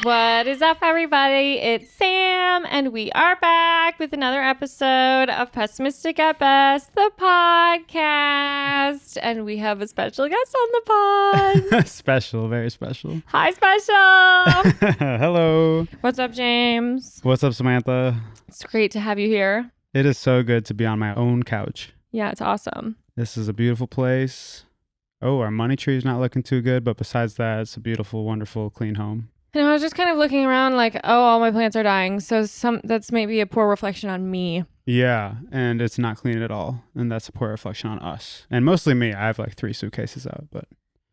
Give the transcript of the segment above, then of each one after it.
What is up, everybody? It's Sam, and we are back with another episode of Pessimistic at Best, the podcast. And we have a special guest on the pod. Special, very special. Hi, special. Hello. What's up, James? What's up, Samantha? It's great to have you here. It is so good to be on my own couch. Yeah, it's awesome. This is a beautiful place. Oh, our money tree is not looking too good, but besides that, it's a beautiful, wonderful, clean home. And I was just kind of looking around like, oh, all my plants are dying. So that's maybe a poor reflection on me. Yeah, and it's not clean at all. And that's a poor reflection on us. And mostly me. I have like 3 suitcases out, but...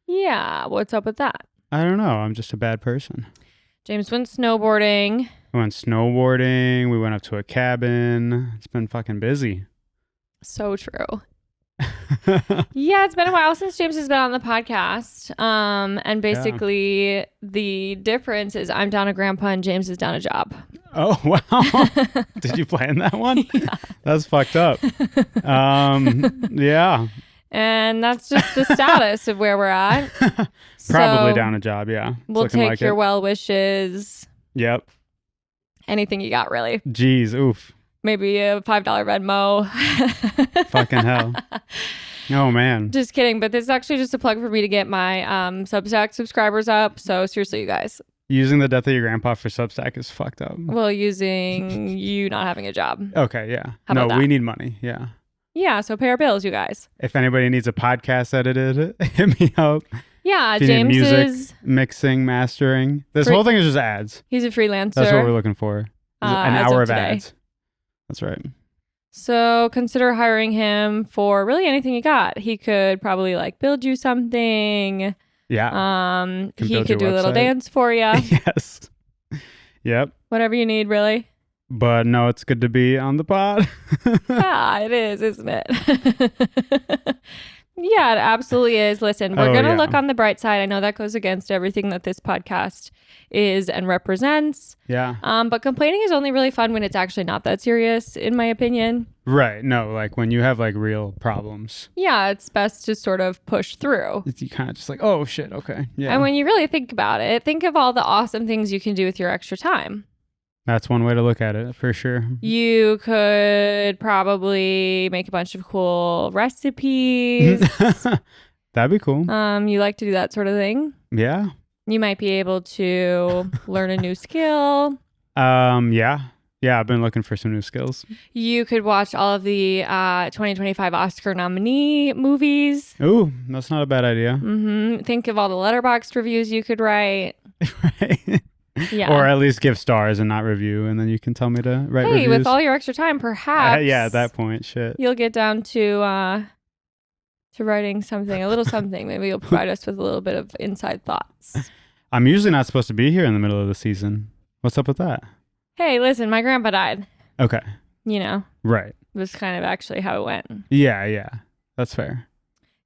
Yeah, what's up with that? I don't know. I'm just a bad person. James went snowboarding. We went snowboarding. We went up to a cabin. It's been fucking busy. So true. Yeah, it's been a while since James has been on the podcast. And basically the difference is I'm down a grandpa and James is down a job. Oh, wow. Did you plan that one? Yeah. That's fucked up. Yeah. And that's just the status of where we're at. Probably So down a job, yeah. It's we'll looking take like your it. well wishes. Yep. Anything you got, really. Jeez, oof. Maybe a $5 Venmo. Fucking hell. Oh, man. Just kidding. But this is actually just a plug for me to get my Substack subscribers up. So seriously, you guys. Using the death of your grandpa for Substack is fucked up. Well, using you not having a job. Okay, yeah. How No, about we that? need money, yeah. Yeah, so pay our bills, you guys. If anybody needs a podcast edited, hit me up. Yeah, If you need James music, is... mixing, mastering. This Free- whole thing is just ads. He's a freelancer. That's what we're looking for. An as hour of of today. ads. That's right. So consider hiring him for really anything you got. He could probably like build you something. Yeah. Can He build could do your a little website. dance for you. Yes. Yep. Whatever you need, really. But no, it's good to be on the pod. Yeah, it is, isn't it? Yeah, it absolutely is. Listen, we're going to look on the bright side. I know that goes against everything that this podcast is and represents. Yeah. But complaining is only really fun when it's actually not that serious, in my opinion. Right. No, like when you have like real problems, Yeah, it's best to sort of push through. you kind of just like, oh shit, okay. Yeah. And when you really think about it, think of all the awesome things you can do with your extra time. That's one way to look at it for sure. You could probably make a bunch of cool recipes. That'd be cool. You like to do that sort of thing. Yeah. You might be able to learn a new skill. Yeah. Yeah, I've been looking for some new skills. You could watch all of the 2025 Oscar nominee movies. Ooh, that's not a bad idea. Think of all the letterboxd reviews you could write. Right. Yeah. Or at least give stars and not review, and then you can tell me to write Hey, reviews. with all your extra time, perhaps. Yeah, at that point, shit. You'll get down to writing something, a little something. Maybe you'll provide us with a little bit of inside thoughts. I'm usually not supposed to be here in the middle of the season. What's up with that? Hey, listen, my grandpa died. Okay. You know, Right. it was kind of actually how it went. Yeah, yeah. That's fair.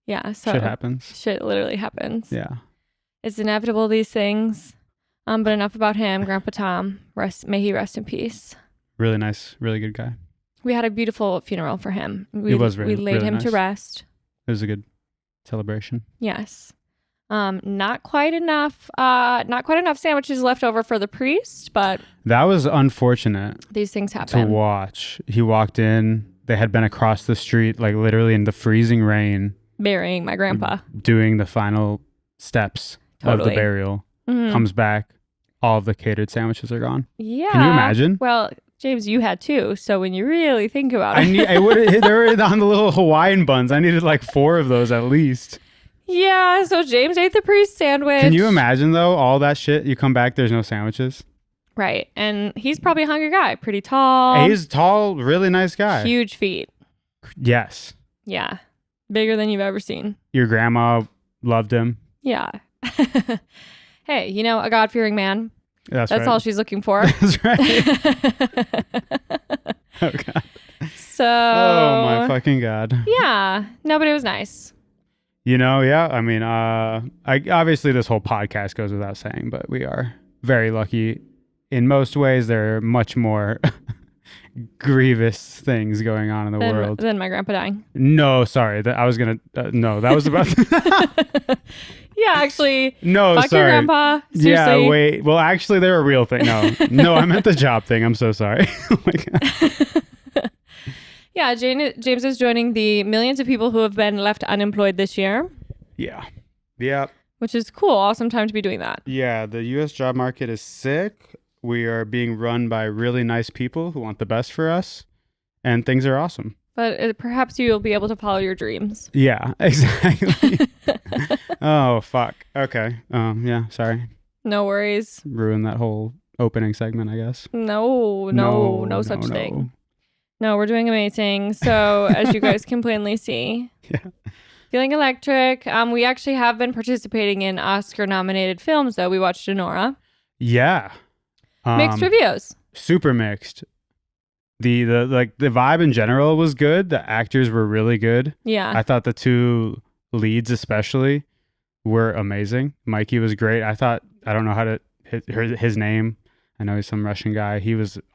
Yeah, so Shit happens. Shit literally happens. Yeah. It's inevitable, these things. But enough about him, Grandpa Tom. May he rest in peace. Really nice, really good guy. We had a beautiful funeral for him. We was we laid really him to nice. rest. It was a good celebration. Yes. Not quite enough sandwiches left over for the priest, but That was unfortunate these things to happen. watch. He walked in. They had been across the street, like literally in the freezing rain, Burying my grandpa. doing the final steps of Totally. the burial. Mhm. Comes back. All of the catered sandwiches are gone. Yeah. Can you imagine? Well, James, you had two. So when you really think about it. I would. They were on the little Hawaiian buns. I needed like 4 of those at least. Yeah. So James ate the priest sandwich. Can you imagine though? All that shit. You come back. There's no sandwiches. Right. And he's probably a hungry guy. Pretty tall. He's tall, really nice guy. Huge feet. Yes. Yeah. Bigger than you've ever seen. Your grandma loved him. Yeah. Hey, you know, a God-fearing man. That's That's right. all she's looking for. That's right. Oh god. So. Oh my fucking god. Yeah. No, but it was nice. You know, yeah. I mean, obviously this whole podcast goes without saying, but we are very lucky. In most ways, there are much more grievous things going on in the world. Then my grandpa dying. No, sorry. That I was gonna. No, that was about. Yeah, actually. No, fuck sorry. your grandpa. Seriously. Yeah, wait. Well, actually, they're a real thing. No, I meant the job thing. I'm so sorry. Oh my god. Yeah, James is joining the millions of people who have been left unemployed this year. Yeah. Yeah. Which is cool. Awesome time to be doing that. Yeah, the U.S. job market is sick. We are being run by really nice people who want the best for us, and things are awesome. But perhaps you'll be able to follow your dreams. Yeah, exactly. Oh, fuck. Okay. Yeah, sorry. No worries. Ruin that whole opening segment, I guess. No such thing. No, we're doing amazing. So, as you guys can plainly see, feeling electric. We actually have been participating in Oscar-nominated films, though. We watched Anora. Yeah. Mixed reviews. Super mixed. The vibe in general was good. The actors were really good. Yeah. I thought the two leads especially were amazing. Mikey was great. I don't know how to hit his name. I know he's some Russian guy.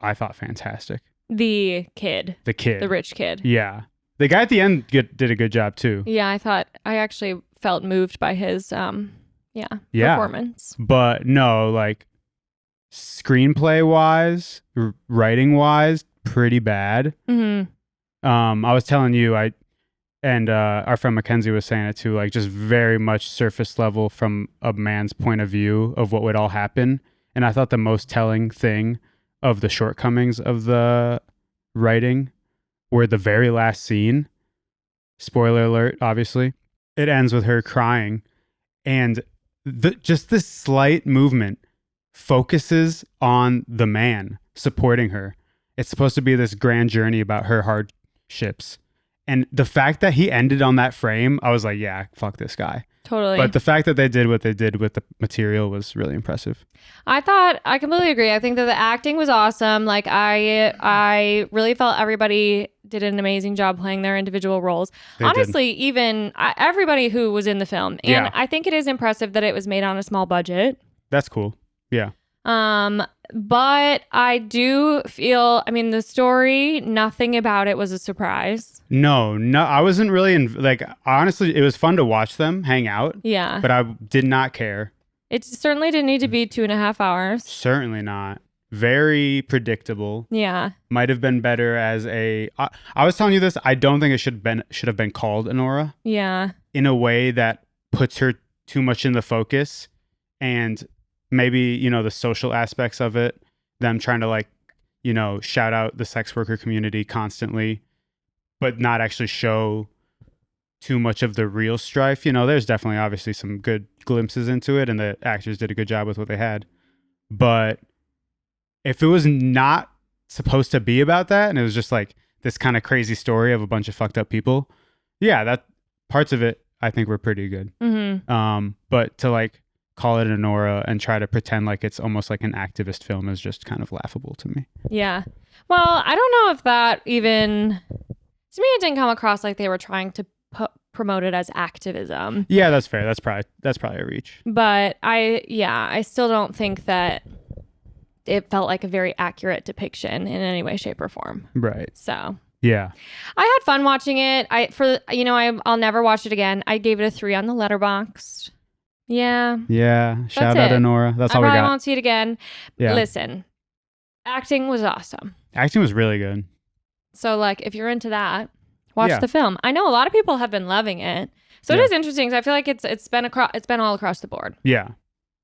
I thought fantastic. The rich kid. Yeah. The guy at the end did a good job too. Yeah, I actually felt moved by his performance. But no, like screenplay wise, writing wise, pretty bad. Mm-hmm. I was telling you, our friend Mackenzie was saying it too, like just very much surface level from a man's point of view of what would all happen. And I thought the most telling thing of the shortcomings of the writing were the very last scene. Spoiler alert, obviously. It ends with her crying, and just this slight movement focuses on the man supporting her. It's supposed to be this grand journey about her hardships. And the fact that he ended on that frame, I was like, yeah, fuck this guy. Totally. But the fact that they did what they did with the material was really impressive. I completely agree. I think that the acting was awesome. Like I really felt everybody did an amazing job playing their individual roles. Honestly, even everybody who was in the film. And I think it is impressive that it was made on a small budget. That's cool. Yeah. But I do feel, the story, nothing about it was a surprise. No, I wasn't really honestly, it was fun to watch them hang out. Yeah. But I did not care. It certainly didn't need to be 2.5 hours. Certainly not. Very predictable. Yeah. Might have been better as I was telling you this, I don't think it should have been called Anora. Yeah. In a way that puts her too much in the focus, and maybe, the social aspects of it, them trying to shout out the sex worker community constantly, but not actually show too much of the real strife. There's definitely obviously some good glimpses into it, and the actors did a good job with what they had. But if it was not supposed to be about that, and it was just like this kind of crazy story of a bunch of fucked up people, that parts of it I think were pretty good. Mm-hmm. But to call it Anora and try to pretend like it's almost like an activist film is just kind of laughable to me. Yeah. Well, I don't know if that even, to me, it didn't come across like they were trying to promote it as activism. Yeah, that's fair. That's probably a reach. But I still don't think that it felt like a very accurate depiction in any way, shape, or form. Right. So. Yeah. I had fun watching it. I'll never watch it again. I gave it a 3 on the Letterboxd. Yeah. Yeah. Shout out Anora. That's all we got. I probably won't see it again. Yeah. Listen, acting was awesome. Acting was really good. So if you're into that, watch the film. I know a lot of people have been loving it. So it is interesting because I feel like it's been all across the board. Yeah.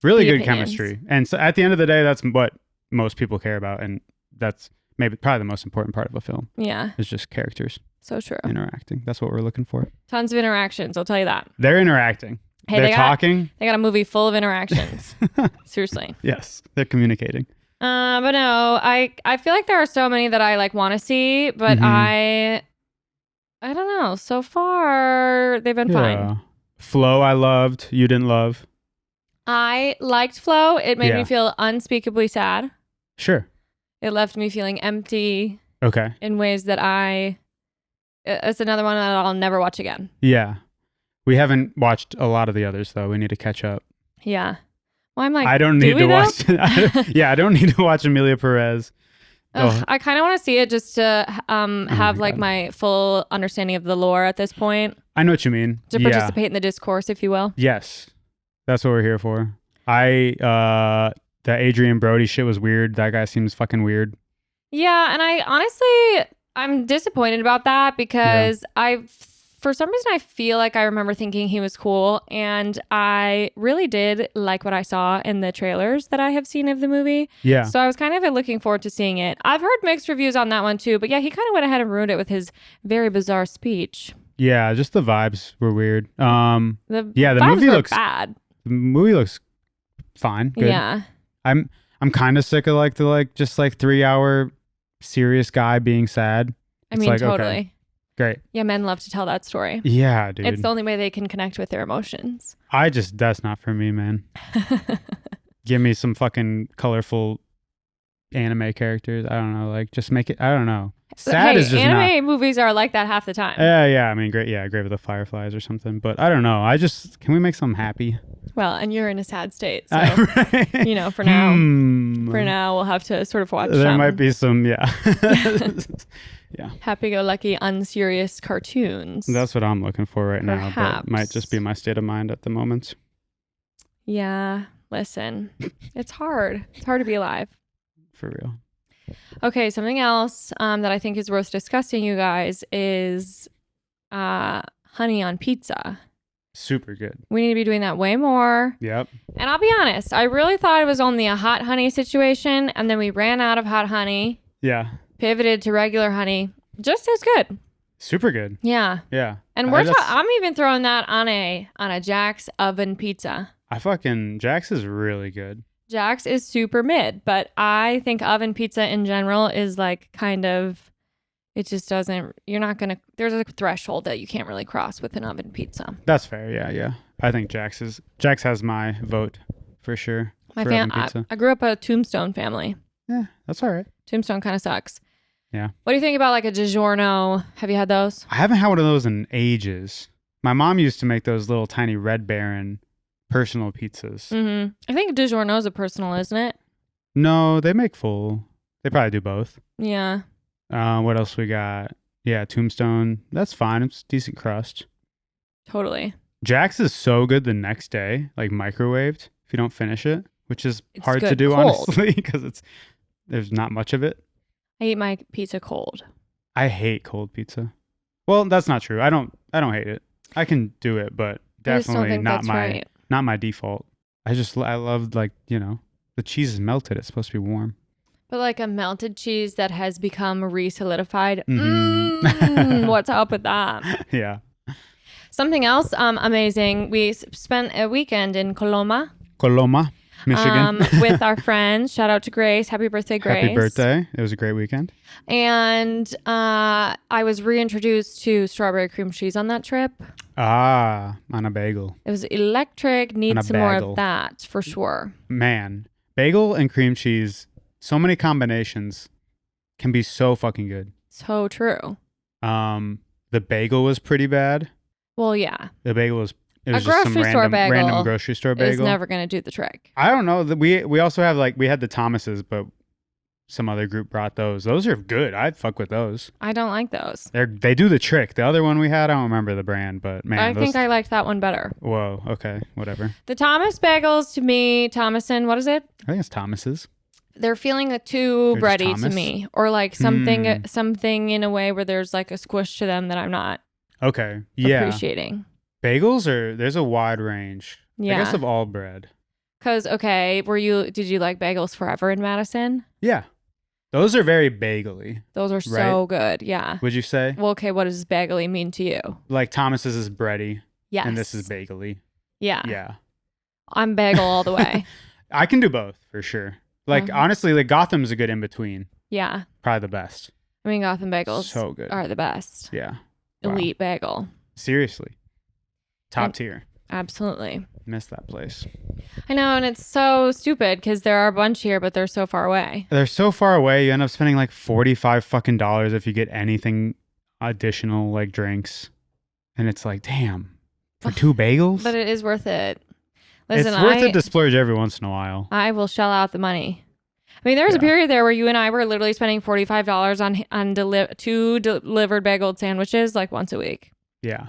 Really good opinions. Chemistry. And so at the end of the day, that's what most people care about, and that's probably the most important part of a film. Yeah. It's just characters. So true. Interacting. That's what we're looking for. Tons of interactions, I'll tell you that. They're interacting. Hey, they're talking. They got a movie full of interactions. Seriously. Yes, they're communicating. But no, I feel like there are so many that I want to see, but I don't know. So far, they've been fine. Flow, I loved. You didn't love. I liked Flow. It made me feel unspeakably sad. Sure. It left me feeling empty. Okay. In ways that it's another one that I'll never watch again. Yeah. We haven't watched a lot of the others, though. We need to catch up. Yeah. Well, I'm like, I don't need to watch. I don't need to watch Emilia Perez. I kind of want to see it just to have like God. my full understanding of the lore at this point. I know what you mean. To participate in the discourse, if you will. Yes. That's what we're here for. The Adrian Brody shit was weird. That guy seems fucking weird. Yeah, and I'm disappointed about that because for some reason, I feel like I remember thinking he was cool, and I really did like what I saw in the trailers that I have seen of the movie. Yeah. So I was kind of looking forward to seeing it. I've heard mixed reviews on that one too, but yeah, he kind of went ahead and ruined it with his very bizarre speech. Yeah, just the vibes were weird. The vibes movie were looks bad. The movie looks fine. Good. Yeah. I'm kind of sick of like the 3-hour serious guy being sad. I mean, like, totally. Okay, great. Yeah, men love to tell that story. Yeah, dude. It's the only way they can connect with their emotions. That's not for me, man. Give me some fucking colorful anime characters. I don't know. Like, just make it, I don't know. Sad is just anime movies are like that half the time. Yeah. I mean, great. Yeah, Grave of the Fireflies or something. But I don't know. Can we make something happy? Well, and you're in a sad state. So, right. For now, we'll have to sort of watch There might be some, yeah. Yeah. Happy-go-lucky, unserious cartoons. That's what I'm looking for right now. But it might just be my state of mind at the moment. Yeah. Listen, it's hard. It's hard to be alive. For real. Okay, something else that I think is worth discussing, you guys, is honey on pizza. Super good. We need to be doing that way more. Yep. And I'll be honest, I really thought it was only a hot honey situation, and then we ran out of hot honey. Yeah. Pivoted to regular honey. Just as good. Super good. Yeah. Yeah. And I'm even throwing that on a Jack's oven pizza. Jack's is really good. Jack's is super mid, but I think oven pizza in general is like kind of, it just doesn't, there's a threshold that you can't really cross with an oven pizza. That's fair. Yeah. I think Jack's has my vote for sure. I grew up a Tombstone family. Yeah, that's all right. Tombstone kind of sucks. Yeah. What do you think about like a DiGiorno? Have you had those? I haven't had one of those in ages. My mom used to make those little tiny Red Baron personal pizzas. Mm-hmm. I think DiGiorno's a personal, isn't it? No, they make full. They probably do both. Yeah. What else we got? Yeah, Tombstone. That's fine. It's decent crust. Totally. Jack's is so good the next day, like microwaved, if you don't finish it, which is hard to do, cold. honestly, because there's not much of it. I eat my pizza cold. I hate cold pizza. Well, that's not true. I don't hate it. I can do it, but definitely not my default. I love the cheese is melted. It's supposed to be warm. But like a melted cheese that has become re-solidified. Mm-hmm. What's up with that? Yeah. Something else amazing. We spent a weekend in Coloma, Michigan. with our friends. Shout out to Grace. Happy birthday, Grace. Happy birthday. It was a great weekend. And I was reintroduced to strawberry cream cheese on that trip. On a bagel. It was electric. Need some more of that for sure. Man, bagel and cream cheese, so many combinations can be so fucking good. So true. The bagel was pretty bad. Well, yeah. The bagel was... It was a just grocery some store bagel random grocery store bagel. Is never going to do the trick. I don't know. We also have we had the Thomases, but some other group brought those. Those are good. I'd fuck with those. I don't like those. They do the trick. The other one we had, I don't remember the brand, but man. I think I liked that one better. Whoa. Okay. Whatever. The Thomas bagels to me, Thomason, what is it? I think it's Thomas's. They're feeling too bready to me, or like something in a way where there's like a squish to them that I'm not appreciating. Bagels there's a wide range. Yeah. I guess of all bread. Cause did you like bagels forever in Madison? Yeah. Those are very bagely. Those are so good. Yeah. Would you say? Well, okay. What does bagely mean to you? Like Thomas's is bready. Yes. And this is bagely. Yeah. Yeah. I'm bagel all the way. I can do both for sure. Honestly, Gotham's a good in between. Yeah. Probably the best. I mean, Gotham bagels so good. are the best. Yeah. Elite bagel. Seriously. Top tier. Absolutely. Miss that place. I know, and it's so stupid because there are a bunch here, but they're so far away. They're so far away, you end up spending like $45 fucking if you get anything additional like drinks. And it's like, damn, for 2 bagels? But it is worth it. Listen, it's worth it to splurge every once in a while. I will shell out the money. I mean, there was a period there where you and I were literally spending $45 on two delivered bagel sandwiches like once a week. Yeah.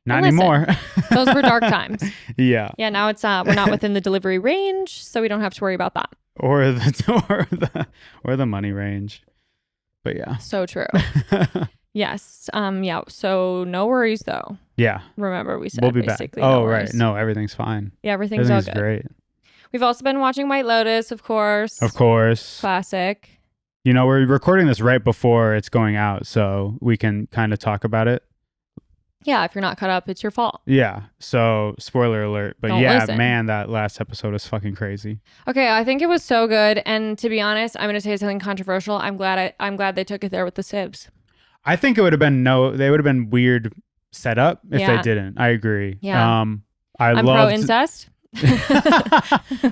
Not anymore. Those were dark times. Yeah. Yeah. Now it's we're not within the delivery range, so we don't have to worry about that. Or the money range. But yeah. So true. Yes. Yeah. So no worries though. Yeah. Remember we said we'll be back. No right. worries. No, everything's fine. Yeah, everything's all good. Great. We've also been watching White Lotus, of course. Of course. Classic. You know, we're recording this right before it's going out, so we can kind of talk about it. Yeah, if you're not caught up, it's your fault. Yeah. So, spoiler alert. But Don't listen. Man, that last episode was fucking crazy. Okay, I think it was so good. And to be honest, I'm going to say something controversial. I'm glad they took it there with the sibs. I think it would have been weird setup if they didn't. I agree. Yeah. I'm loved pro incest.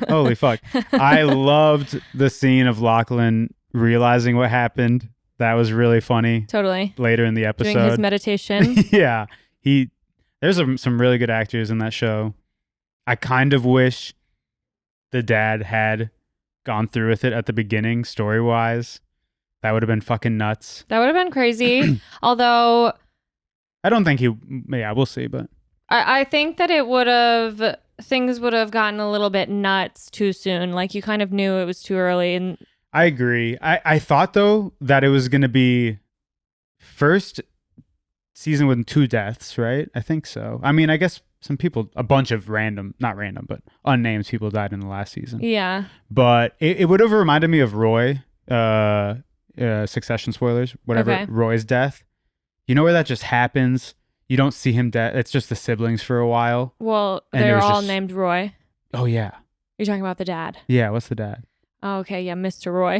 Holy fuck. I loved the scene of Lachlan realizing what happened. That was really funny. Totally. Later in the episode. Doing his meditation. Yeah. There's some really good actors in that show. I kind of wish the dad had gone through with it at the beginning, story-wise. That would have been fucking nuts. That would have been crazy. Although... I don't think we'll see, but... I think that things would have gotten a little bit nuts too soon. Like, you kind of knew it was too early. And I agree. I thought, though, that it was going to be first season with 2 deaths, right? I think so. I mean, I guess a bunch of not random, but unnamed people died in the last season. Yeah. But it would have reminded me of Roy, Succession spoilers, whatever, okay. Roy's death. You know where that just happens? You don't see him dead. It's just the siblings for a while. Well, they're all named Roy. Oh, yeah. You're talking about the dad. Yeah, what's the dad? Oh, okay, yeah, Mr. Roy.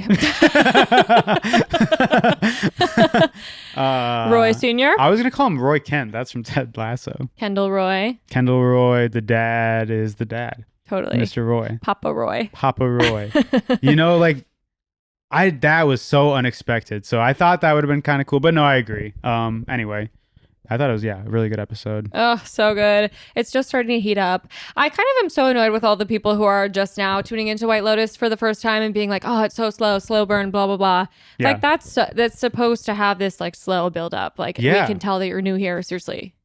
Roy Sr.? I was going to call him Roy Kent. That's from Ted Lasso. Kendall Roy. The dad is the dad. Totally. Mr. Roy. Papa Roy. You know, like, that was so unexpected. So I thought that would have been kind of cool. But no, I agree. Anyway. I thought it was, a really good episode. Oh, so good. It's just starting to heat up. I kind of am so annoyed with all the people who are just now tuning into White Lotus for the first time and being like, oh, it's so slow burn, blah, blah, blah. Yeah. Like, that's supposed to have this, like, slow build up. Like, we can tell that you're new here, seriously.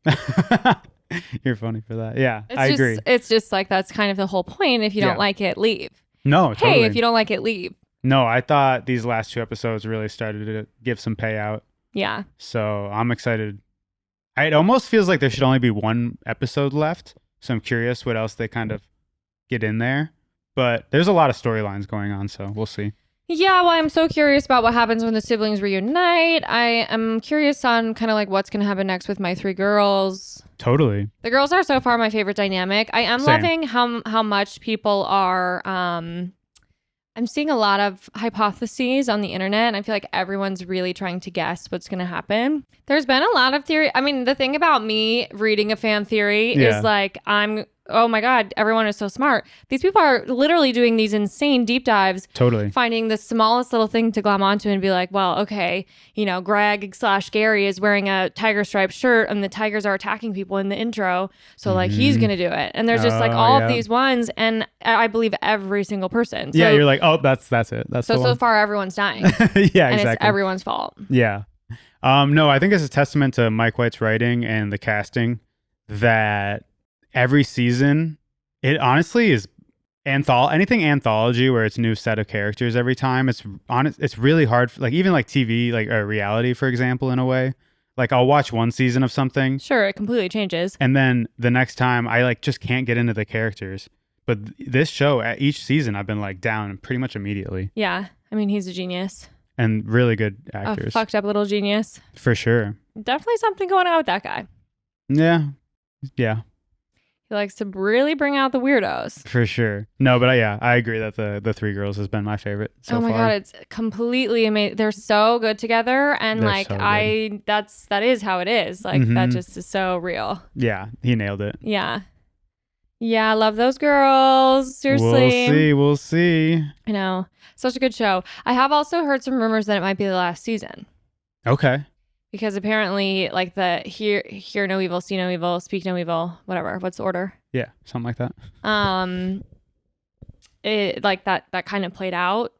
You're funny for that. Yeah, I agree. It's just, like, that's kind of the whole point. If you don't like it, leave. No, totally. Hey, if you don't like it, leave. No, I thought these last 2 episodes really started to give some payout. Yeah. So, I'm excited. It almost feels like there should only be 1 episode left. So I'm curious what else they kind of get in there. But there's a lot of storylines going on, so we'll see. Yeah, well, I'm so curious about what happens when the siblings reunite. I am curious on kind of like what's going to happen next with my 3 girls. Totally. The girls are so far my favorite dynamic. I am loving how much people are... I'm seeing a lot of hypotheses on the internet, and I feel like everyone's really trying to guess what's going to happen. There's been a lot of theory. I mean, the thing about me reading a fan theory is like, oh my God, everyone is so smart. These people are literally doing these insane deep dives. Totally. Finding the smallest little thing to glom onto and be like, well, okay, Greg/Gary is wearing a tiger striped shirt and the tigers are attacking people in the intro. So like he's going to do it. And there's just like all of these ones. And I believe every single person. So, yeah, you're like, oh, that's it. So far everyone's dying. Yeah, and exactly. It's everyone's fault. Yeah. No, I think it's a testament to Mike White's writing and the casting that every season, it honestly is anything anthology where it's a new set of characters every time. It's really hard, like even like TV, like a reality, for example, in a way. Like I'll watch 1 season of something. Sure, it completely changes. And then the next time I like just can't get into the characters. But this show, at each season, I've been like down pretty much immediately. Yeah, I mean, he's a genius. And really good actors. A fucked up little genius. For sure. Definitely something going on with that guy. Yeah. He likes to really bring out the weirdos. For sure. No, but I agree that the 3 girls has been my favorite so far. Oh my God, it's completely amazing. They're so good together. And They're like, so good. that is how it is. Like that just is so real. Yeah, he nailed it. Yeah. Yeah, I love those girls. Seriously. We'll see. I know. Such a good show. I have also heard some rumors that it might be the last season. Okay. Because apparently, like the hear no evil, see no evil, speak no evil, whatever. What's the order? Yeah, something like that. It like that kind of played out.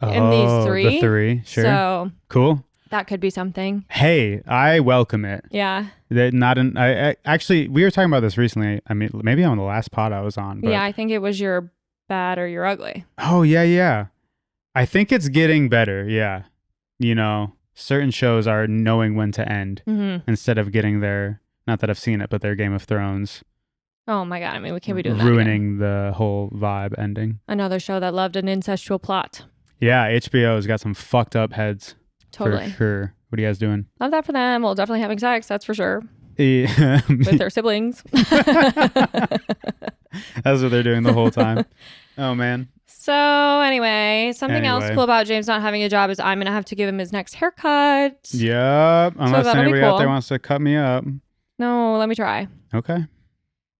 in these three. The three, sure. So cool. That could be something. Hey, I welcome it. Yeah. I actually, we were talking about this recently. I mean, maybe on the last pod I was on. But... Yeah, I think it was your bad or your ugly. Oh, yeah. I think it's getting better. Yeah. You know, certain shows are knowing when to end instead of getting their, not that I've seen it, but their Game of Thrones. Oh my God. I mean, we can't be doing that. Ruining the whole vibe ending. Another show that loved an incestual plot. Yeah, HBO's got some fucked up heads. Totally. For sure. What are you guys doing? Love that for them. Well, definitely having sex, that's for sure. Yeah. With their siblings. That's what they're doing the whole time. Oh, man. So anyway, something else cool about James not having a job is I'm going to have to give him his next haircut. Yep. Unless anybody out there wants to cut me up. No, let me try. Okay.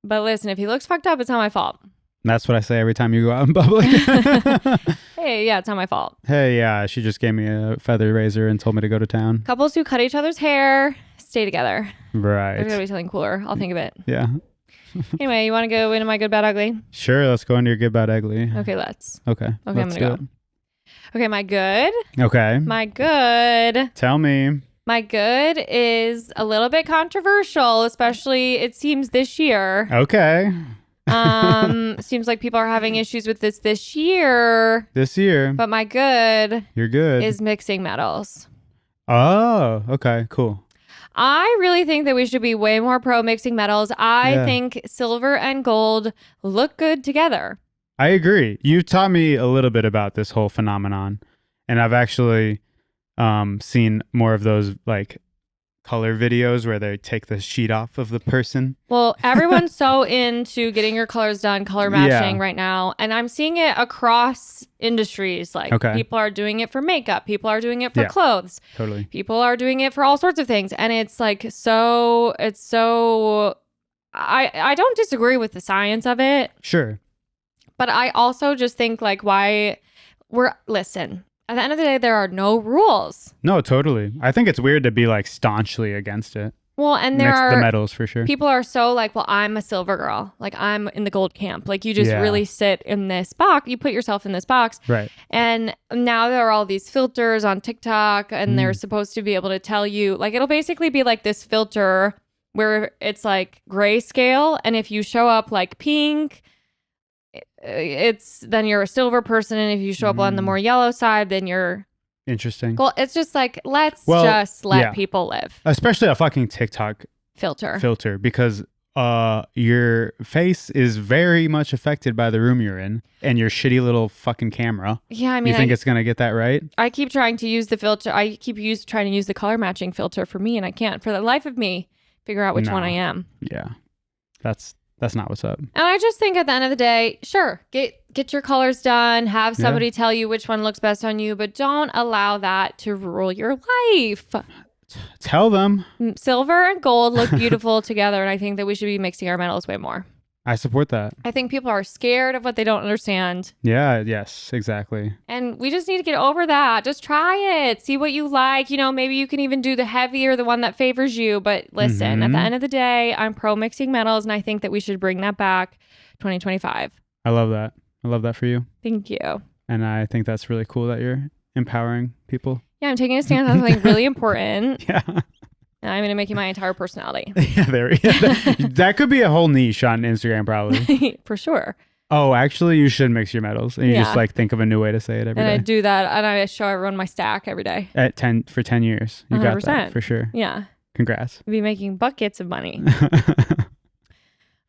But listen, if he looks fucked up, it's not my fault. That's what I say every time you go out in public. Hey, yeah, it's not my fault. Hey, yeah, she just gave me a feather razor and told me to go to town. Couples who cut each other's hair stay together. Right. There's got to be something cooler. I'll think of it. Yeah. Anyway, you want to go into my good, bad, ugly? Sure, let's go into your good, bad, ugly. Okay, let's. Okay, I'm going to go. Okay, my good. Okay. My good. Tell me. My good is a little bit controversial, especially it seems this year. Okay. Seems like people are having issues with this year. This year. But my good. You're good. Is mixing metals. Oh, okay, cool. I really think that we should be way more pro mixing metals. I think silver and gold look good together. I agree. You taught me a little bit about this whole phenomenon, and I've actually seen more of those like color videos where they take the sheet off of the person. Well, everyone's so into getting your colors done, color matching right now. And I'm seeing it across industries. Like people are doing it for makeup. People are doing it for clothes. Totally. People are doing it for all sorts of things. And it's like, I don't disagree with the science of it. Sure. But I also just think like listen. At the end of the day, there are no rules. No, totally. I think it's weird to be like staunchly against it. Well, and there are the metals for sure. People are so like, well, I'm a silver girl. Like I'm in the gold camp. Like you just really sit in this box. You put yourself in this box. Right. And now there are all these filters on TikTok and they're supposed to be able to tell you, like it'll basically be like this filter where it's like grayscale. And if you show up like pink, then you're a silver person, and if you show up on the more yellow side, then you're interesting. Well, it's just like let's just let people live. Especially a fucking TikTok filter because your face is very much affected by the room you're in and your shitty little fucking camera. Yeah, I mean, you think it's gonna get that right? I keep trying to use the filter. I keep trying to use the color matching filter for me, and I can't for the life of me figure out which one I am. Yeah, that's not what's up. And I just think at the end of the day, sure, get your colors done, have somebody tell you which one looks best on you, but don't allow that to rule your life. Tell them. Silver and gold look beautiful together, and I think that we should be mixing our metals way more. I support that. I think people are scared of what they don't understand. Yeah, yes, exactly. And we just need to get over that. Just try it. See what you like. You know, maybe you can even do the heavier, the one that favors you. But listen, at the end of the day, I'm pro mixing metals, and I think that we should bring that back 2025. I love that. I love that for you. Thank you. And I think that's really cool that you're empowering people. Yeah, I'm taking a stance on something really important. Yeah. And I'm going to make it my entire personality. That could be a whole niche on Instagram, probably. For sure. Oh, actually, you should mix your metals. And you just like think of a new way to say it every day. And I do that. And I show everyone my stack every day. For 10 years. You 100%. Got that for sure. Yeah. Congrats. We'll be making buckets of money.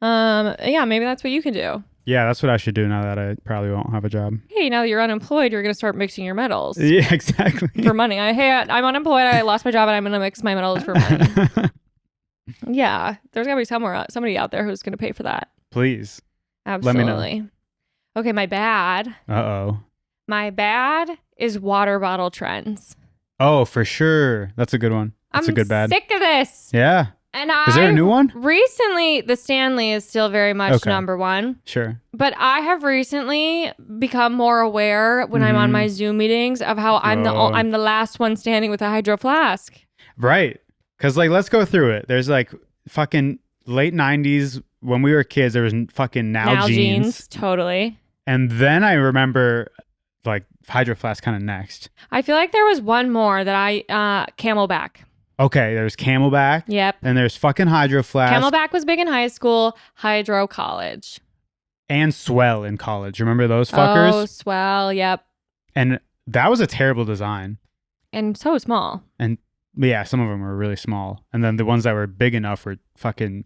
Yeah, maybe that's what you can do. Yeah, that's what I should do now that I probably won't have a job. Hey, now that you're unemployed, you're going to start mixing your metals. Yeah, exactly. For money. I'm unemployed. I lost my job and I'm going to mix my metals for money. Yeah, there's got to be somebody out there who's going to pay for that. Please. Absolutely. Let me know. Okay, my bad. Uh-oh. My bad is water bottle trends. Oh, for sure. That's a good one. That's a good bad. I'm sick of this. Yeah. And is there a new one? Recently, the Stanley is still very much number one. Sure. But I have recently become more aware when I'm on my Zoom meetings of how I'm the last one standing with a hydro flask. Right. Because like, let's go through it. There's like fucking late 90s when we were kids. There was fucking Nalgene's. Totally. And then I remember like Hydro Flask kind of next. I feel like there was one more that Camelbak. Okay, there's Camelbak. Yep. And there's fucking Hydro Flask. Camelbak was big in high school, Hydro college. And Swell in college. Remember those fuckers? Oh, Swell, yep. And that was a terrible design. And so small. And yeah, some of them were really small. And then the ones that were big enough were fucking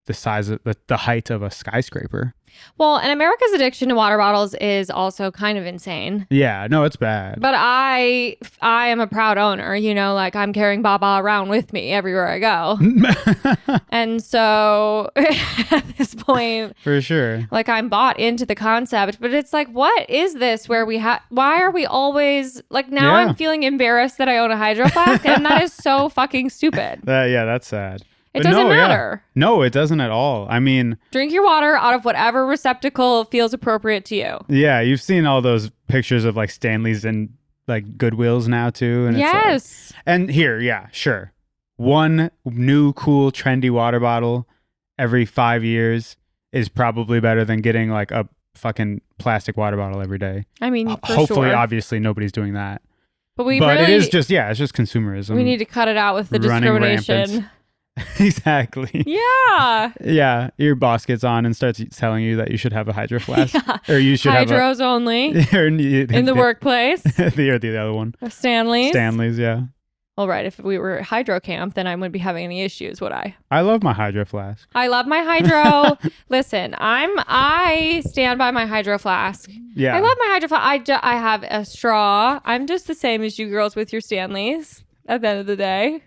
the size of the height of a skyscraper. Well, and America's addiction to water bottles is also kind of insane. Yeah, no, it's bad. But I am a proud owner, you know, like I'm carrying Baba around with me everywhere I go. And so at this point, for sure, like I'm bought into the concept, but it's like, what is this where why are we always like now I'm feeling embarrassed that I own a Hydro Flask and that is so fucking stupid. That's sad. It doesn't matter. Yeah. No, it doesn't at all. I mean, drink your water out of whatever receptacle feels appropriate to you. Yeah, you've seen all those pictures of like Stanleys and like Goodwills now too. And yes. It's like, and here, yeah, sure. One new, cool, trendy water bottle every 5 years is probably better than getting like a fucking plastic water bottle every day. I mean, hopefully, obviously, nobody's doing that. But really, it is just, it's just consumerism. We need to cut it out with the discrimination. Rampant. Exactly. Yeah. Yeah. Your boss gets on and starts telling you that you should have a Hydro Flask. Yeah. Or you should Hydros have only. In the workplace. The other one. Stanleys. Stanleys, yeah. All right. If we were Hydro Camp, then I wouldn't be having any issues, would I? I love my Hydro Flask. I love my Hydro. Listen, I stand by my Hydro Flask. Yeah. I love my Hydro Flask. I have a straw. I'm just the same as you girls with your Stanleys at the end of the day.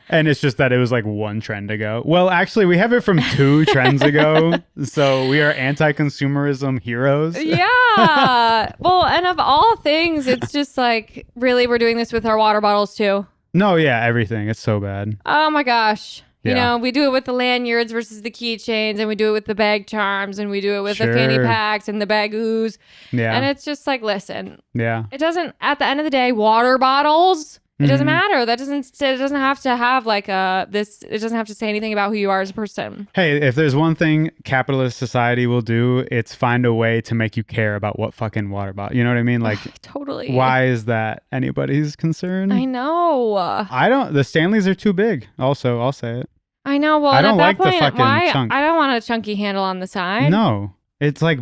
And it's just that it was like one trend ago. Well, actually, we have it from 2 trends ago. So we are anti-consumerism heroes. Yeah. Well, and of all things, it's just like, really, we're doing this with our water bottles too. No, yeah, everything. It's so bad. Oh my gosh. Yeah. You know, we do it with the lanyards versus the keychains, and we do it with the bag charms, and we do it with the fanny packs and the bagoos. Yeah. And it's just like, listen. Yeah. It doesn't, at the end of the day, water bottles. It doesn't matter. It doesn't have to have like it doesn't have to say anything about who you are as a person. Hey, if there's one thing capitalist society will do, it's find a way to make you care about what fucking water bottle. You know what I mean? Like, totally. Why is that anybody's concern? I know. The Stanleys are too big. Also, I'll say it. I know. Well, I don't like the fucking chunk. I don't want a chunky handle on the side. No, it's like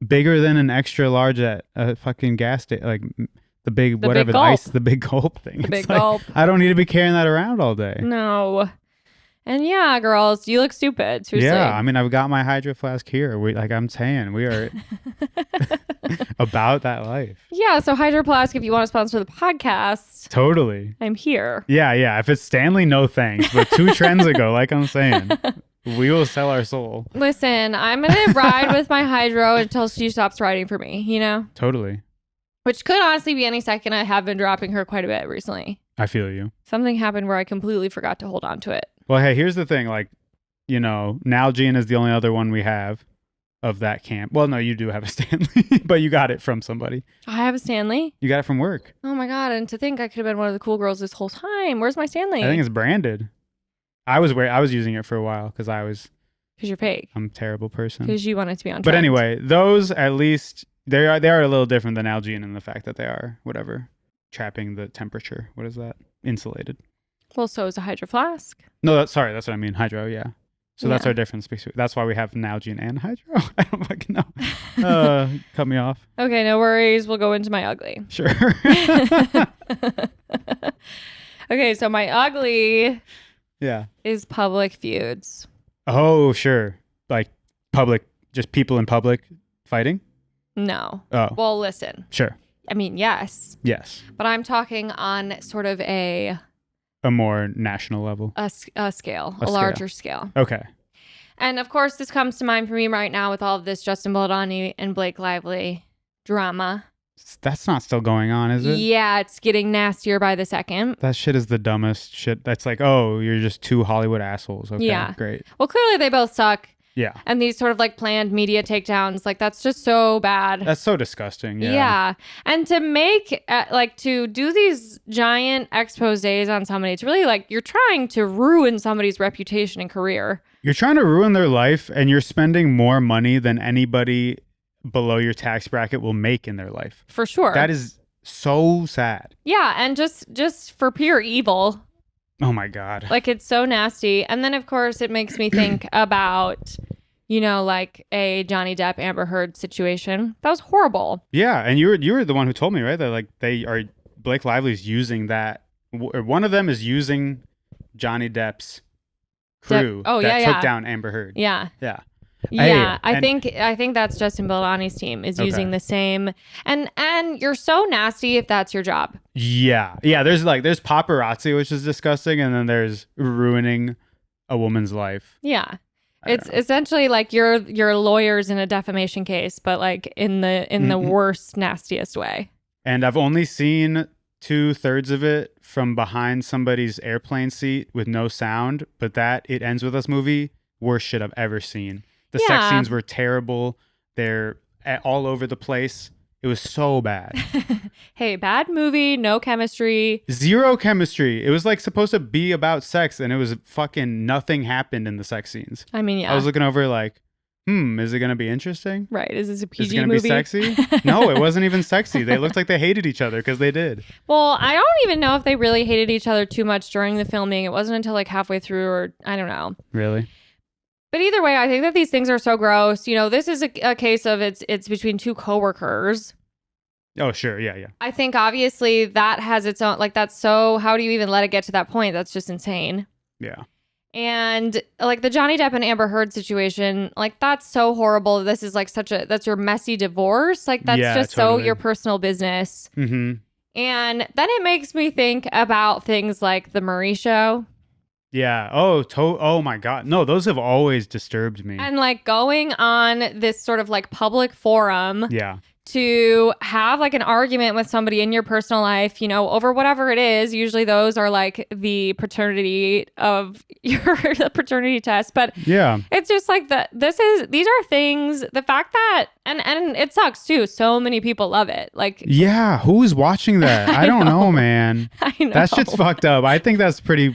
bigger than an extra large at a fucking gas station. Like, the big gulp thing. The big gulp. I don't need to be carrying that around all day. No. And yeah, girls, you look stupid. Seriously. Yeah, I mean, I've got my Hydro Flask here. I'm saying, we are about that life. Yeah, so Hydro Flask, if you want to sponsor the podcast. Totally. I'm here. Yeah. If it's Stanley, no thanks. But 2 trends ago, like I'm saying, we will sell our soul. Listen, I'm going to ride with my Hydro until she stops riding for me, you know? Totally. Which could honestly be any second. I have been dropping her quite a bit recently. I feel you. Something happened where I completely forgot to hold on to it. Well, hey, here's the thing. Like, you know, Nalgene is the only other one we have of that camp. Well, no, you do have a Stanley, but you got it from somebody. I have a Stanley? You got it from work. Oh my God. And to think I could have been one of the cool girls this whole time. Where's my Stanley? I think it's branded. I was using it for a while because you're fake. I'm a terrible person. Because you want it to be on trend. But anyway, those at least... They are a little different than Nalgene in the fact that they are trapping the temperature. What is that? Insulated. Well, so is a Hydro Flask. No, that's what I mean. Hydro, yeah. So that's our difference. That's why we have Nalgene and Hydro. I don't fucking know. Cut me off. Okay, no worries. We'll go into my ugly. Sure. Okay, so my ugly is public feuds. Oh, sure. Like public, just people in public fighting? No. Oh. Well, listen. Sure. I mean, yes. Yes. But I'm talking on sort of a more national level. A scale. A larger scale. Okay. And of course, this comes to mind for me right now with all of this Justin Baldoni and Blake Lively drama. That's not still going on, is it? Yeah, it's getting nastier by the second. That shit is the dumbest shit. That's like, oh, you're just 2 Hollywood assholes. Okay, yeah. Great. Well, clearly they both suck. Yeah. And these sort of like planned media takedowns, like that's just so bad. That's so disgusting. Yeah. Yeah. And to make, to do these giant exposés on somebody, it's really like you're trying to ruin somebody's reputation and career. You're trying to ruin their life and you're spending more money than anybody below your tax bracket will make in their life. For sure. That is so sad. Yeah, and just for pure evil. Oh my God. Like, it's so nasty. And then, of course, it makes me think about, like a Johnny Depp Amber Heard situation. That was horrible. Yeah, and you were the one who told me, right? That like Blake Lively's using that. One of them is using Johnny Depp's crew that took down Amber Heard. Yeah. Yeah. Yeah, I think that's Justin Baldoni's team is using the same, and you're so nasty if that's your job. Yeah. There's paparazzi, which is disgusting, and then there's ruining a woman's life. Yeah, it's essentially like you're lawyers in a defamation case, but like in the worst, nastiest way. And I've only seen 2/3 of it from behind somebody's airplane seat with no sound, but that It Ends With Us movie, worst shit I've ever seen. The sex scenes were terrible. They're all over the place. It was so bad. Hey, bad movie, no chemistry. Zero chemistry. It was like supposed to be about sex, and it was fucking nothing happened in the sex scenes. I mean, yeah. I was looking over like, is it going to be interesting? Right. Is this a PG movie? Is it going to be sexy? No, it wasn't even sexy. They looked like they hated each other because they did. Well, I don't even know if they really hated each other too much during the filming. It wasn't until like halfway through, or I don't know. Really? But either way, I think that these things are so gross. This is a case of it's between two coworkers. Oh, sure. Yeah. I think obviously that has its own, like, that's so, how do you even let it get to that point? That's just insane. Yeah. And like the Johnny Depp and Amber Heard situation, like that's so horrible. This is like that's your messy divorce. Like that's just totally. So your personal business. Mm-hmm. And then it makes me think about things like the Murray Show. Yeah. Oh my God. No, those have always disturbed me. And like going on this sort of like public forum. Yeah. To have like an argument with somebody in your personal life, over whatever it is. Usually those are like the paternity of the paternity test. But yeah, it's just like these are things, the fact that, and it sucks too. So many people love it. Like, yeah, who's watching that? I don't know, man. I know. That shit's fucked up. I think that's pretty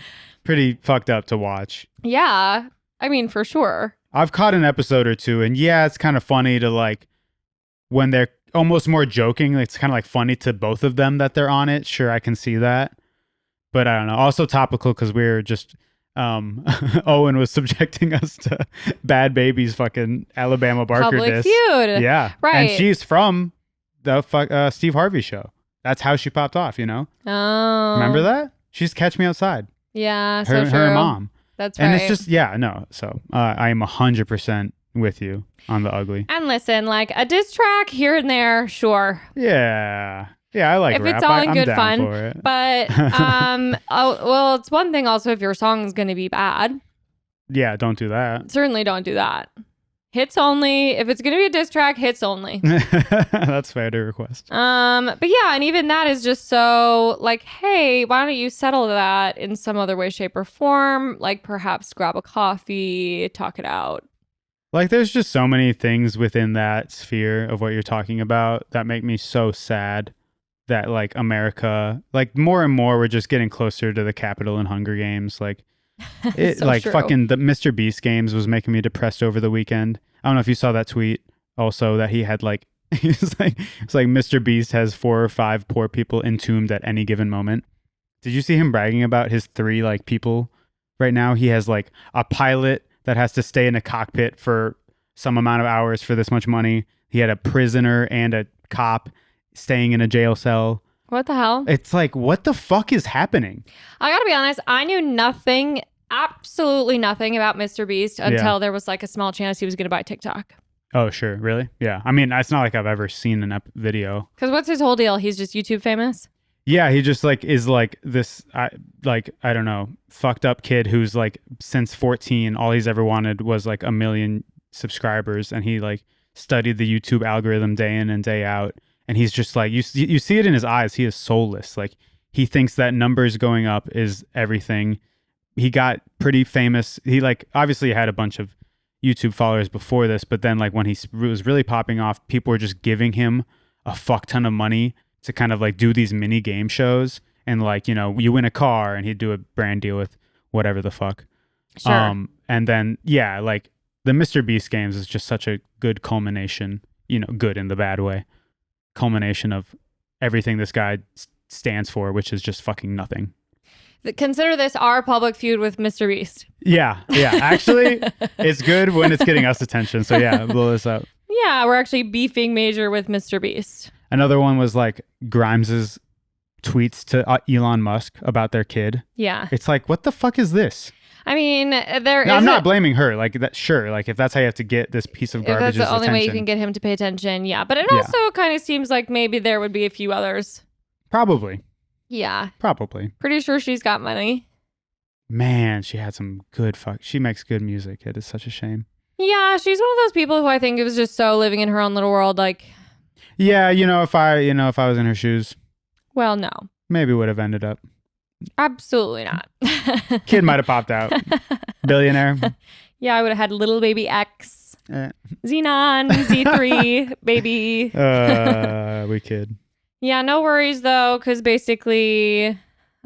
fucked up to watch. Yeah. I mean, for sure. I've caught an episode or two, and yeah, it's kind of funny to like, when they're almost more joking, it's kind of like funny to both of them that they're on it. Sure, I can see that. But I don't know. Also topical because we're just, Owen was subjecting us to Bad Baby's fucking Alabama Barker Public diss. Feud. Yeah. Right. And she's from the Steve Harvey show. That's how she popped off, Oh. Remember that? She's Catch Me Outside. Yeah, her, so true. her mom. That's right. And it's just, yeah, no. So I am 100% with you on the ugly. And listen, like a diss track here and there, sure. Yeah. Yeah, I like if rap. It's all in I'm good down fun. for it. But it's one thing also if your song is going to be bad. Yeah, don't do that. Certainly don't do that. Hits only. If it's going to be a diss track, hits only. That's fair to request. But yeah, and even that is just so like, hey, why don't you settle that in some other way, shape, or form? Like perhaps grab a coffee, talk it out. Like there's just so many things within that sphere of what you're talking about that make me so sad that like America, like more and more we're just getting closer to the Capitol and Hunger Games. Like it so like true. Fucking the Mr. Beast games was making me depressed over the weekend. I don't know if you saw that tweet also that he had like it's like Mr. Beast has 4 or 5 poor people entombed at any given moment. Did you see him bragging about his 3 like people right now? He has like a pilot that has to stay in a cockpit for some amount of hours for this much money. He had a prisoner and a cop staying in a jail cell. What the hell? It's like, what the fuck is happening? I gotta be honest, I knew nothing, absolutely nothing about Mr. Beast until there was like a small chance he was gonna buy TikTok. Oh, sure. Really? Yeah. I mean, it's not like I've ever seen an video. Because what's his whole deal? He's just YouTube famous? Yeah, he just like is like this, I don't know, fucked up kid who's like since 14, all he's ever wanted was like 1 million subscribers, and he like studied the YouTube algorithm day in and day out, and he's just like you see it in his eyes. He is soulless. Like he thinks that numbers going up is everything. He got pretty famous. He like obviously had a bunch of YouTube followers before this, but then like when he was really popping off, people were just giving him a fuck ton of money to kind of like do these mini game shows, and like, you win a car, and he'd do a brand deal with whatever the fuck. Sure. And then, yeah, like the Mr. Beast games is just such a good culmination good in the bad way. Culmination of everything this guy stands for, which is just fucking nothing. Consider this our public feud with Mr. Beast. Yeah. Actually, it's good when it's getting us attention. So yeah, blow this up. Yeah, we're actually beefing major with Mr. Beast. Another one was like Grimes's tweets to Elon Musk about their kid. Yeah. It's like, what the fuck is this? I mean, I'm not blaming her. Like that, sure. Like if that's how you have to get this piece of garbage, if that's the only way you can get him to pay attention. Yeah, but it also kind of seems like maybe there would be a few others. Probably. Yeah. Probably. Pretty sure she's got money. Man, she had some good She makes good music. It is such a shame. Yeah, she's one of those people who I think was just so living in her own little world. Like, yeah, if I was in her shoes, well, no, maybe would have ended up. Absolutely not. Kid might have popped out. Billionaire. Yeah, I would have had little baby X, Xenon, Z3, baby. We kid. Yeah, no worries though, because basically, you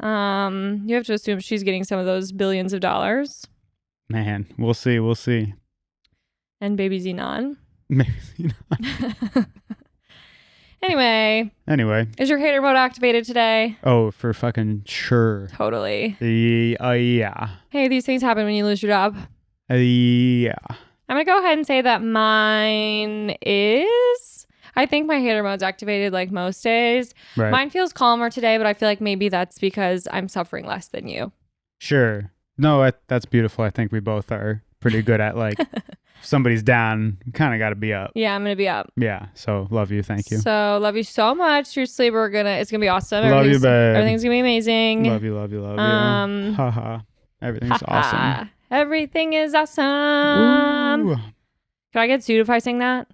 have to assume she's getting some of those billions of dollars. Man, we'll see. And baby Xenon. Maybe Xenon. Anyway. Is your hater mode activated today? Oh, for fucking sure. Totally. Yeah. Hey, these things happen when you lose your job. Yeah. I'm going to go ahead and say that mine is... I think my hater mode's activated like most days. Right. Mine feels calmer today, but I feel like maybe that's because I'm suffering less than you. Sure. No, that's beautiful. I think we both are pretty good at like... If somebody's down, you kind of got to be up. Yeah, I'm going to be up. Yeah. So love you. Thank you. So love you so much. Seriously, it's going to be awesome. Love you, babe. Everything's going to be amazing. Love you. Haha. Everything's awesome. Everything is awesome. Ooh. Can I get sued if I sing that?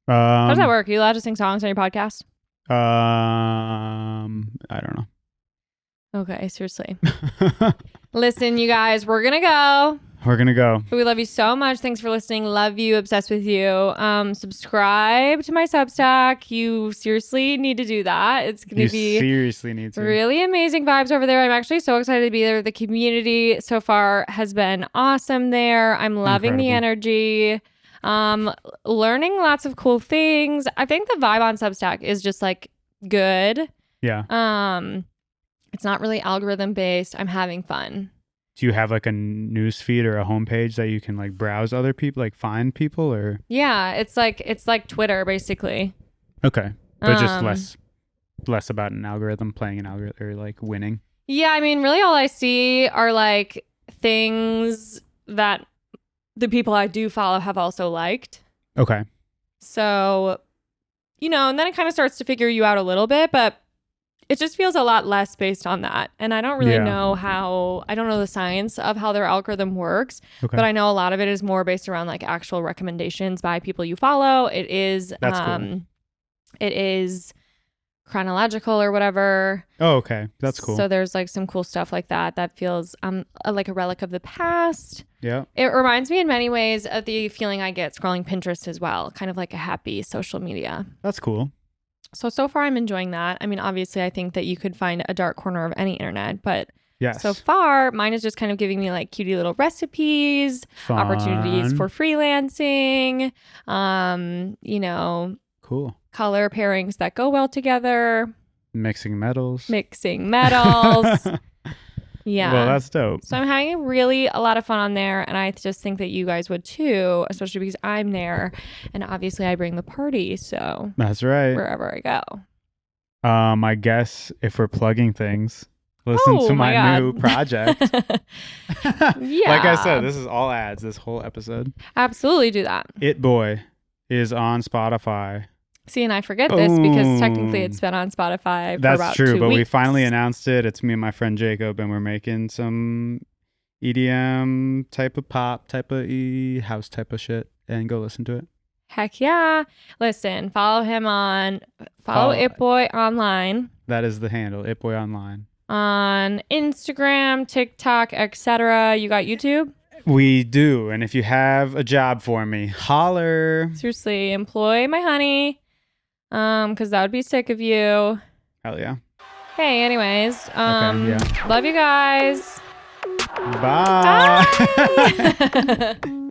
How does that work? Are you allowed to sing songs on your podcast? I don't know. Okay, seriously. Listen, you guys, we're going to go. We're going to go. We love you so much. Thanks for listening. Love you. Obsessed with you. Subscribe to my Substack. You seriously need to do that. It's going to be seriously need to. Really amazing vibes over there. I'm actually so excited to be there. The community so far has been awesome there. I'm loving the energy. Learning lots of cool things. I think the vibe on Substack is just like good. Yeah. It's not really algorithm based. I'm having fun. Do you have like a news feed or a homepage that you can like browse other people, like find people or? Yeah, it's like Twitter basically. Okay, but just less about an algorithm, playing an algorithm or like winning. Yeah, I mean, really all I see are like things that the people I do follow have also liked. Okay. So, and then it kind of starts to figure you out a little bit, but it just feels a lot less based on that. And I don't really know I don't know the science of how their algorithm works, but I know a lot of it is more based around like actual recommendations by people you follow. It is, cool. It is chronological or whatever. Oh, okay. That's cool. So there's like some cool stuff like that feels like a relic of the past. Yeah. It reminds me in many ways of the feeling I get scrolling Pinterest as well. Kind of like a happy social media. That's cool. So far I'm enjoying that. I mean, obviously I think that you could find a dark corner of any internet, but yes. So far mine is just kind of giving me like cutie little recipes, fun. Opportunities for freelancing, cool color pairings that go well together. Mixing metals. Yeah. Well, that's dope. So I'm having a lot of fun on there, and I just think that you guys would too, especially because I'm there, and obviously I bring the party, so that's right. Wherever I go. I guess if we're plugging things, listen to my new project. Yeah. Like I said, this is all ads, this whole episode. Absolutely do that. It Boy is on Spotify. See, and I forget this because technically it's been on Spotify for That's about true, 2 but weeks. we finally announced it. It's me and my friend Jacob, and we're making some EDM type of pop, type of house type of shit, and go listen to it. Heck yeah. Listen, follow It Boy online. That is the handle, It Boy Online. On Instagram, TikTok, etc. You got YouTube? We do, and if you have a job for me, holler. Seriously, employ my honey. Because that would be sick of you. Hell yeah. Hey, anyways, love you guys. Bye. Bye.